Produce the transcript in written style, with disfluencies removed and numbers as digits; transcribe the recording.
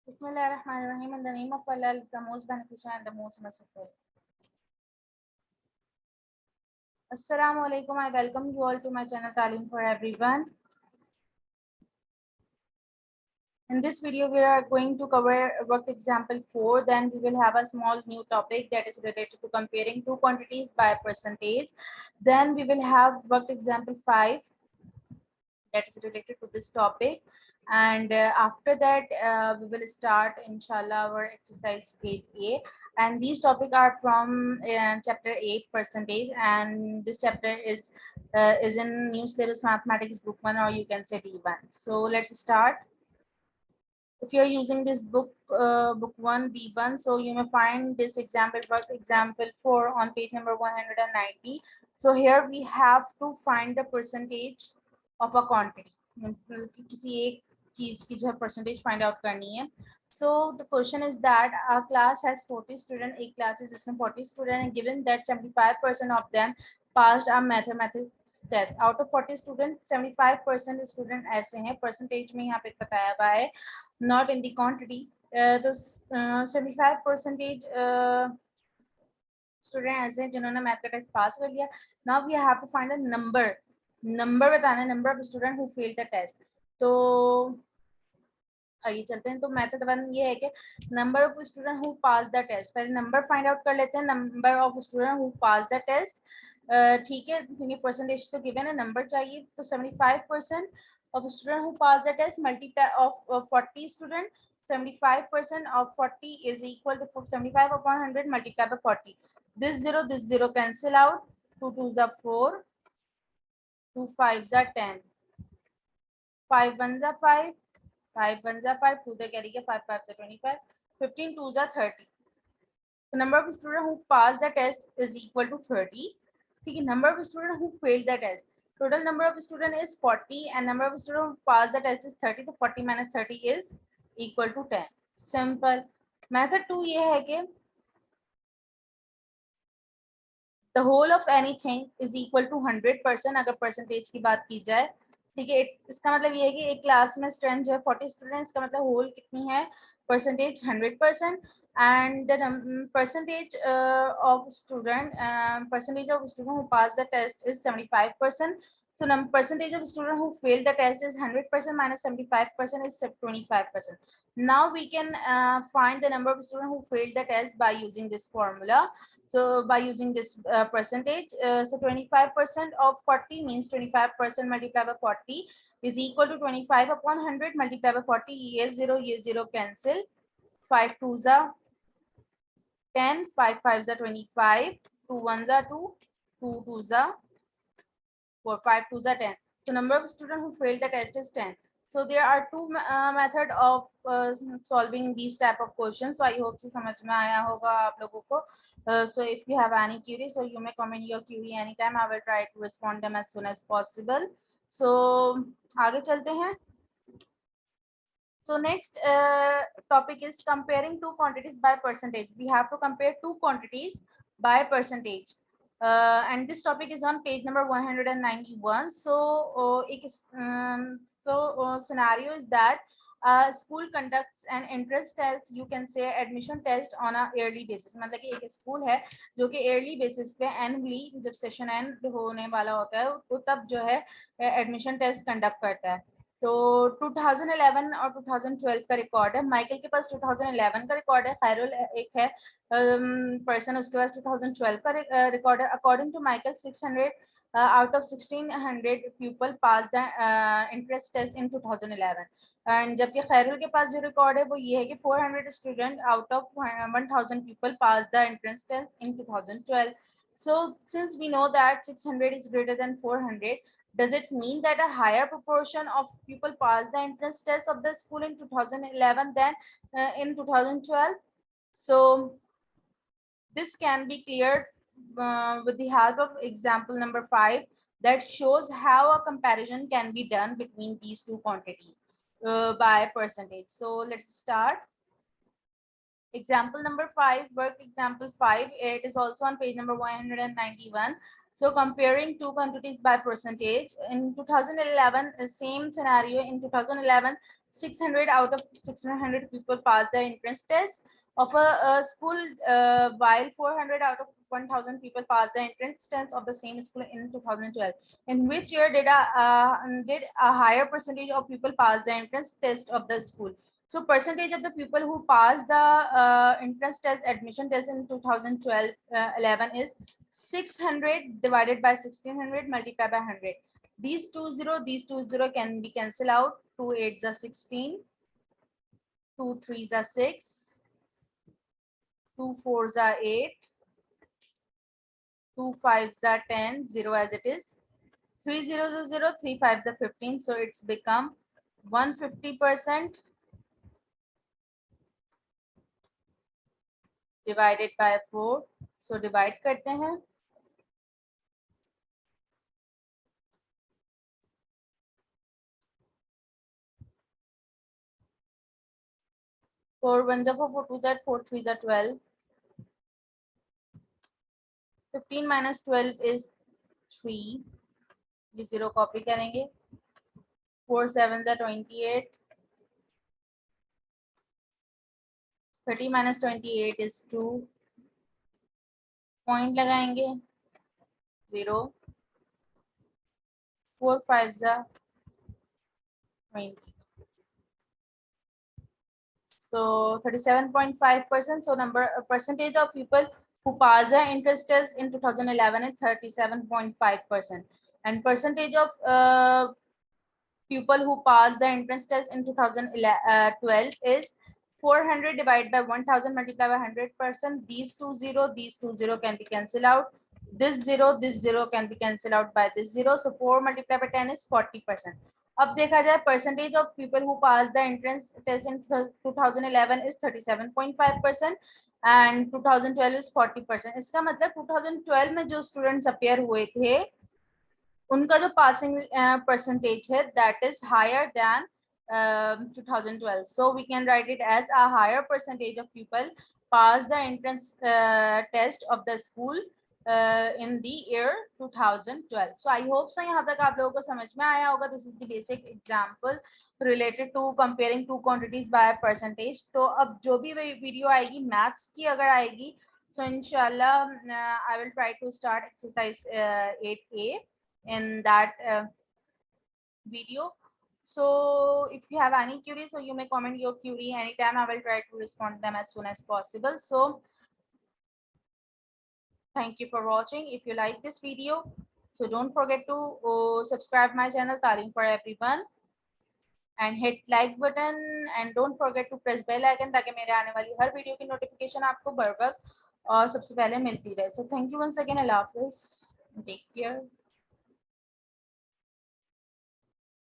Bismillahirrahmanirrahim. In the name of Allah, the most beneficent and the most merciful. Assalamu alaikum. I welcome you all to my channel Talim for Everyone. In this video, we are going to cover work example 4. Then we will have a small new topic that is related to comparing two quantities by percentage. Then we will have work example 5 that is related to this topic. And after that, we will start, inshallah, our exercise 8A. And these topics are from chapter 8 percentage. And this chapter is in new syllabus mathematics book 1, or you can say D1. So let's start. If you're using this book, book 1, B1, so you may find this example, work example 4 on page number 190. So here we have to find the percentage of a quantity. किसी एक चीज की जो percentage find out करनी है. So the question is that our class has 40 students, a class is जिसमें 40 students, and given that 75% of them passed our mathematics test. Out of 40 students, 75% student ऐसे हैं, percentage में यहाँ पे बताया हुआ है, not in the quantity. The 75% student ऐसे हैं जिन्होंने मैथ का टेस्ट पास कर लिया. Now we have to find a number बताना है, number of student who failed the test. तो आगे चलते हैं. तो मेथड 1 ये है कि number of student who pass the test. पहले नंबर फाइंड आउट कर लेते हैं, number of student who pass the test. ठीक है, क्योंकि परसेंटेज तो गिवन है, नंबर चाहिए. तो 75% of student who pass the test multiply of 40 student. 75% of 40 is equal to 75 upon 100 multiplied by 40. This zero cancel out. 2 2s are 4, 2 5s are 10, 5 1s are 5, 5 1s are 5, 2 the carry 5 5s are 25, 15 2s are 30. The number of students who passed the test is equal to 30. The number of students who failed the test. Total number of students is 40 and number of students who passed the test is 30. So 40 minus 30 is equal to 10. Simple. Method 2 ये है कि the whole of anything is equal to 100%. अगर percentage की बात की जाए, ठीक है, इसका मतलब ये है कि एक क्लास में स्ट्रेंथ जो है 40 स्टूडेंट्स, का मतलब होल कितनी है, percentage 100%. and the percentage of student who passed the test is 75%. So percentage of student who failed the test is 100% minus 75% is 25%. Now we can find the number of students who failed the test by using this formula. So by using this percentage, so 25% of 40 means 25% multiplied by 40 is equal to 25 upon 100 multiplied by 40. Ye 0 cancel. 5 2s are 10, 5 5s are 25, 2 1s are 2, 2 2s are 4, 5 2s are 10. So number of students who failed the test is 10. So there are two method of solving these type of questions. So I hope so समझ में आया होगा आप लोगों को. So if you have any query, so you may comment your query anytime. I will try to respond them as soon as possible. So आगे चलते हैं. So next topic is comparing two quantities by percentage. We have to compare two quantities by percentage. And this topic is on page number 191. So scenario is that school conducts an entrance test, you can say admission test on a yearly basis. मतलब कि एक school है जो कि yearly basis पे annually जब session end होने वाला होता है तो तब जो है admission test conduct करता है. तो 2011 और 2012 का रिकॉर्ड है. माइकल के पास 2011 का रिकॉर्ड है, खैरुल एक है पर्सन, उसके पास 2012 का रिकॉर्ड है. According to Michael 600 out of 1600 people passed the entrance test in 2011. And जबकि खैरुल के पास जो रिकॉर्ड है वो ये है कि 400 student out of 1000 people passed the entrance test in 2012. So since we know that 600 is greater than 400, does it mean that a higher proportion of people passed the entrance test of the school in 2011 than in 2012? So this can be cleared with the help of example number 5 that shows how a comparison can be done between these two quantities by percentage. So let's start. Example number 5, work example 5. It is also on page number 191. So comparing two quantities by percentage. In 2011, the same scenario. In 2011, 600 out of 600 people pass the entrance test of a school, while 400 out of 1000 people pass the entrance test of the same school in 2012. In which year did a higher percentage of people pass the entrance test of the school? So percentage of the people who passed the entrance test, admission test in 2012 11 is 600 divided by 1600 multiplied by 100. These two zero can be cancelled out. 2 8s are 16, 2 3s are 6, 2 4s are 8, 2 5s are 10, 0 as it is. 3 zeros are 0, 3 5s are 15. So it's become 150% divided by 4. So divide करते हैं. 4 1s are 4, 4 2s are 4, 3s are 12. 15 minus 12 is 3. ये 0 copy करेंगे. 4 7s are 28. 30 minus 28 is 2. Point लगाएंगे. 0. 4 5s are 20. So 37.5%. So percentage of people who pass the entrance test in 2011 is 37.5%, and percentage of people who pass the entrance test in 2012 is 400 divided by 1000 multiplied by 100%. These two zero can be cancelled out. This zero can be cancelled out by this 0. So 4 multiplied by 10 is 40%. अब देखा जाए percentage of people who passed the entrance test in 2011 is 37.5% and 2012 is 40%. इसका मतलब 2012 में जो students appear हुए थे उनका जो passing percentage है that is higher than 2012. So we can write it as a higher percentage of people pass the entrance test of the school in the year 2012. So I hope so यहाँ तक आप लोगों को समझ में आया होगा. This is the basic example related to comparing two quantities by percentage. तो अब जो भी वीडियो आएगी maths की अगर आएगी, so inshallah I will try to start exercise 8A in that video. So if you have any queries, so you may comment your query anytime. I will try to respond to them as soon as possible. So thank you for watching. If you like this video, so don't forget to subscribe my channel Talim for Everyone and hit like button and don't forget to press bell icon ताकि मेरे आने वाली हर video की notification आपको बर वक्त और सबसे पहले मिलती रहे. So thank you once again. Allah Hafiz. Take care.